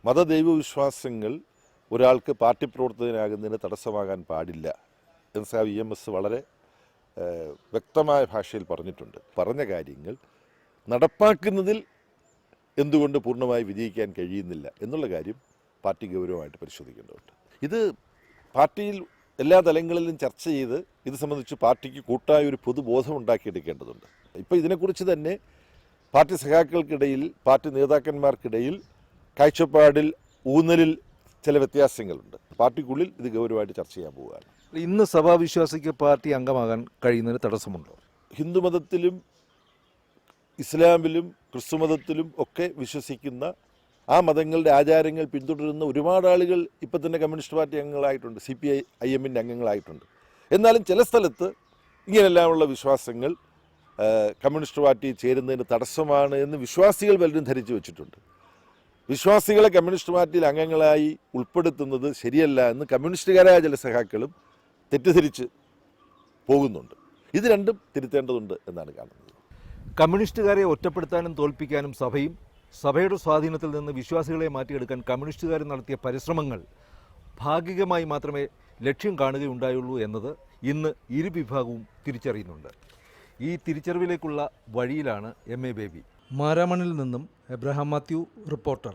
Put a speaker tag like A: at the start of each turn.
A: മതദൈവവിശ്വാസങ്ങൾ ഒരാൾക്ക് പാർട്ടി പ്രവർത്തകനാകുന്നതിന് തടസ്സമാകാൻ പാടില്ല എന്ന് EMS വളരെ വ്യക്തമായ ഭാഷയിൽ പറഞ്ഞിട്ടുണ്ട്. പറഞ്ഞ കാര്യങ്ങൾ നടപ്പാക്കുന്നതിൽ എന്തുകൊണ്ട് പൂർണ്ണമായി വിജയിക്കാൻ കഴിയുന്നില്ല എന്നുള്ള കാര്യം പാർട്ടി ഗൗരവമായിട്ട് പരിശോധിക്കേണ്ടതുണ്ട്. ഇത് പാർട്ടിയിൽ എല്ലാ തലങ്ങളിലും ചർച്ച ചെയ്ത് ഇത് സംബന്ധിച്ച് പാർട്ടിക്ക് കൂട്ടായ ഒരു പൊതുബോധം ഉണ്ടാക്കിയെടുക്കേണ്ടതുണ്ട്. ഇപ്പോൾ ഇതിനെക്കുറിച്ച് തന്നെ പാർട്ടി സഖാക്കൾക്കിടയിൽ, പാർട്ടി നേതാക്കന്മാർക്കിടയിൽ കാഴ്ചപ്പാടിൽ, ഊന്നലിൽ ചില വ്യത്യാസങ്ങളുണ്ട്. പാർട്ടിക്കുള്ളിൽ ഇത് ഗൗരവമായിട്ട് ചർച്ച ചെയ്യാൻ പോവുകയാണ്.
B: ഇന്ന് സഭാവിശ്വാസിക്ക് പാർട്ടി അംഗമാകാൻ കഴിയുന്നതിന് തടസ്സമുണ്ടോ?
A: ഹിന്ദുമതത്തിലും ഇസ്ലാമിലും ക്രിസ്തുമതത്തിലും ഒക്കെ വിശ്വസിക്കുന്ന ആ മതങ്ങളുടെ ആചാരങ്ങൾ പിന്തുടരുന്ന ഒരുപാട് ആളുകൾ ഇപ്പം തന്നെ കമ്മ്യൂണിസ്റ്റ് പാർട്ടി അംഗങ്ങളായിട്ടുണ്ട്, CPIM-ൻ്റെ അംഗങ്ങളായിട്ടുണ്ട്. എന്നാലും ചില സ്ഥലത്ത് ഇങ്ങനെല്ലാമുള്ള വിശ്വാസങ്ങൾ കമ്മ്യൂണിസ്റ്റ് പാർട്ടി ചേരുന്നതിന് തടസ്സമാണ് എന്ന് വിശ്വാസികൾ പലരും ധരിച്ചു വെച്ചിട്ടുണ്ട്. വിശ്വാസികളെ കമ്മ്യൂണിസ്റ്റ് പാർട്ടിയിൽ അംഗങ്ങളായി ഉൾപ്പെടുത്തുന്നത് ശരിയല്ല എന്ന് കമ്മ്യൂണിസ്റ്റുകാരായ ചില സഖാക്കളും തെറ്റിദ്ധരിച്ച് പോകുന്നുണ്ട്. ഇത് രണ്ടും തിരുത്തേണ്ടതുണ്ട് എന്നാണ് കാണുന്നത്.
B: കമ്മ്യൂണിസ്റ്റുകാരെ ഒറ്റപ്പെടുത്താനും തോൽപ്പിക്കാനും സഭയുടെ സ്വാധീനത്തിൽ നിന്ന് വിശ്വാസികളെ മാറ്റിയെടുക്കാൻ കമ്മ്യൂണിസ്റ്റുകാർ നടത്തിയ പരിശ്രമങ്ങൾ ഭാഗികമായി മാത്രമേ ലക്ഷ്യം കാണുകയുണ്ടായുള്ളൂ എന്നത് ഇന്ന് ഇരുവിഭാഗവും തിരിച്ചറിയുന്നുണ്ട്. ഈ തിരിച്ചറിവിലേക്കുള്ള വഴിയിലാണ് MA ബേബി. മാരാമണിൽ നിന്നും എബ്രഹാം മാത്യു, റിപ്പോർട്ടർ.